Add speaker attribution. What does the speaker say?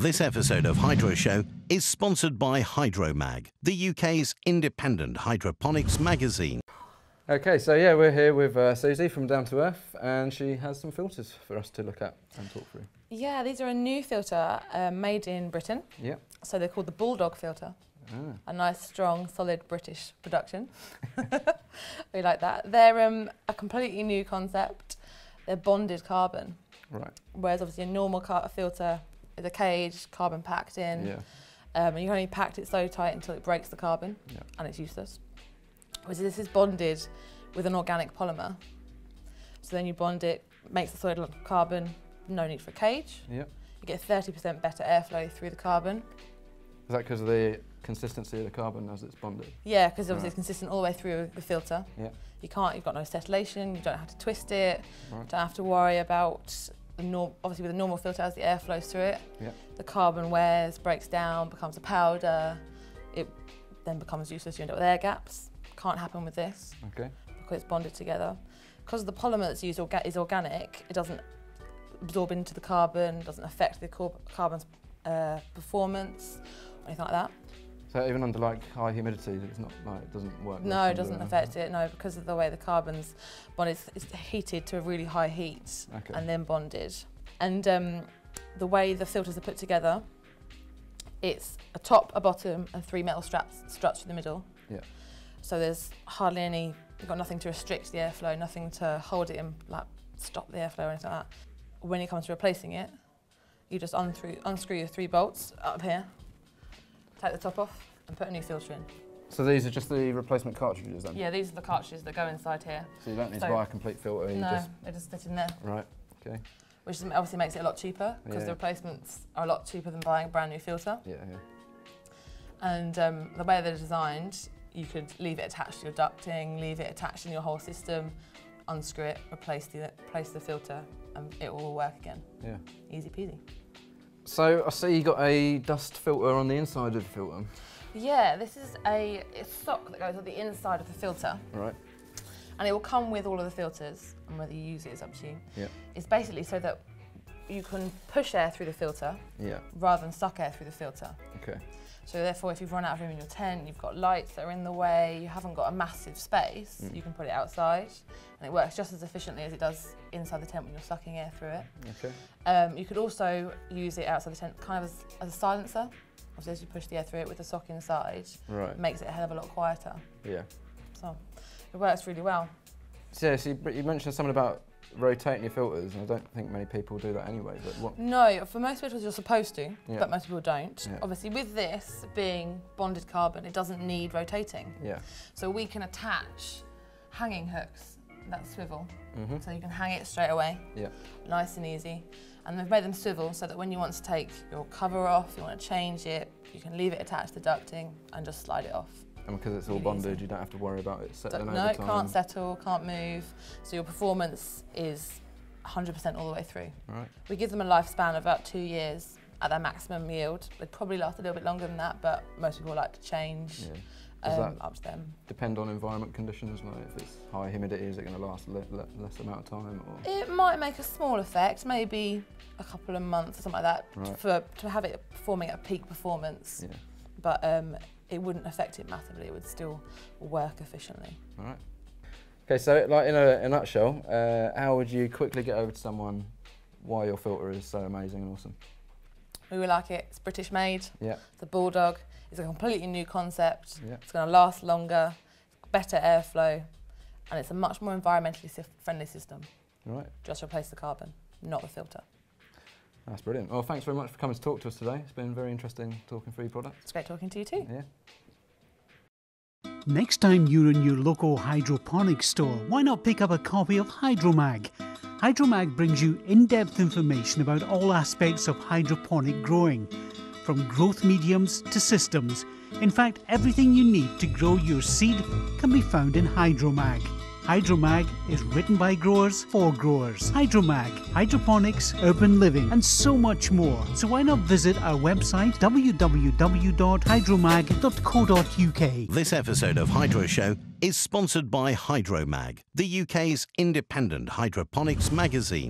Speaker 1: This episode of Hydroshow is sponsored by Hydromag, the UK's independent hydroponics magazine.
Speaker 2: Okay, so yeah, we're here with Susie from Down to Earth, and she has some filters for us to look at and talk through.
Speaker 3: Yeah, these are a new filter made in Britain.
Speaker 2: Yeah.
Speaker 3: So they're called the Bulldog filter. Ah. A nice, strong, solid British production. We like that. They're a completely new concept. They're bonded carbon.
Speaker 2: Right. Whereas
Speaker 3: obviously a normal filter is a cage, carbon packed in.
Speaker 2: Yeah.
Speaker 3: And you can only pack it so tight until it breaks the carbon, and it's useless. Whereas this is bonded with an organic polymer. So then you bond it, makes the solid carbon, no need for a cage.
Speaker 2: Yeah.
Speaker 3: You get 30% better airflow through the carbon.
Speaker 2: Is that because of the consistency of the carbon as it's bonded?
Speaker 3: Yeah, because obviously it's consistent all the way through the filter.
Speaker 2: Yeah.
Speaker 3: You've got no acetylation, you don't have to twist it,
Speaker 2: right.
Speaker 3: Don't have to worry about, obviously with a normal filter as the air flows through it, the carbon wears, breaks down, becomes a powder, it then becomes useless, you end up with air gaps. Can't happen with this, because it's bonded together. Because the polymer that's used is organic, it doesn't absorb into the carbon, doesn't affect the carbon's performance, or anything like that.
Speaker 2: So even under high humidity, it's not it doesn't work?
Speaker 3: No, it doesn't affect it, no, because of the way the carbon's bonded, it's heated to a really high heat and then bonded. And the way the filters are put together, it's a top, a bottom, and 3 metal struts in the middle. Yeah. So there's hardly any, you've got nothing to restrict the airflow, nothing to hold it in, stop the airflow or anything like that. When it comes to replacing it, you just unscrew your 3 bolts up here, take the top off, and put a new filter in.
Speaker 2: So these are just the replacement cartridges then?
Speaker 3: Yeah, these are the cartridges that go inside here.
Speaker 2: So you don't need to buy a complete filter?
Speaker 3: They just fit in there.
Speaker 2: Right, okay.
Speaker 3: Which obviously makes it a lot cheaper, because the replacements are a lot cheaper than buying a brand new filter.
Speaker 2: Yeah, yeah.
Speaker 3: And the way they're designed, you could leave it attached to your ducting, leave it attached in your whole system, unscrew it, replace the filter, and it will all work again. Yeah. Easy peasy.
Speaker 2: So I see you got a dust filter on the inside of the filter.
Speaker 3: Yeah, this is a sock that goes on the inside of the filter. Right. And it will come with all of the filters, and whether you use it is up to you. Yeah. It's basically so that you can push air through the filter rather than suck air through the filter. Okay. So therefore, if you've run out of room in your tent, you've got lights that are in the way, you haven't got a massive space, you can put it outside, and it works just as efficiently as it does inside the tent when you're sucking air through it. Okay. You could also use it outside the tent kind of as a silencer. Obviously, as you push the air through it with the sock inside, it makes it a hell of a lot quieter. Yeah. So it works really well.
Speaker 2: So, yeah, so you mentioned something about rotating your filters, and I don't think many people do that anyway. But what?
Speaker 3: No, for most filters you're supposed to, but most people don't. Yeah. Obviously, with this being bonded carbon, it doesn't need rotating. Yeah. So we can attach hanging hooks that swivel, so you can hang it straight away. Yeah. Nice and easy. And we've made them swivel so that when you want to take your cover off, you want to change it, you can leave it attached to ducting and just slide it off.
Speaker 2: And because it's all bonded, you don't have to worry about it settling over time?
Speaker 3: No, it can't settle, can't move. So your performance is 100% all the way through. Right. We give them a lifespan of about 2 years at their maximum yield. They probably last a little bit longer than that, but most people like to change. Yeah.
Speaker 2: Does that
Speaker 3: up to them.
Speaker 2: Depend on environment conditions? Like if it's high humidity, is it going to last less amount of time? Or?
Speaker 3: It might make a small effect, maybe a couple of months or something like that, to have it performing at peak performance. Yeah. But it wouldn't affect it massively. It would still work efficiently. All right.
Speaker 2: Okay, so like in a nutshell, how would you quickly get over to someone why your filter is so amazing and awesome?
Speaker 3: We really like it. It's British made. Yeah. The Bulldog. It's a completely new concept. Yeah. It's going to last longer, better airflow, and it's a much more environmentally friendly system. Right. Just replace the carbon, not the filter.
Speaker 2: That's brilliant. Well, thanks very much for coming to talk to us today. It's been very interesting talking through your products.
Speaker 3: It's great talking to you too.
Speaker 2: Yeah.
Speaker 4: Next time you're in your local hydroponics store, why not pick up a copy of Hydromag? Hydromag brings you in-depth information about all aspects of hydroponic growing, from growth mediums to systems. In fact, everything you need to grow your seed can be found in Hydromag. Hydromag is written by growers for growers. Hydromag, hydroponics, urban living, and so much more. So why not visit our website www.hydromag.co.uk.
Speaker 1: This episode of Hydroshow is sponsored by Hydromag, the UK's independent hydroponics magazine.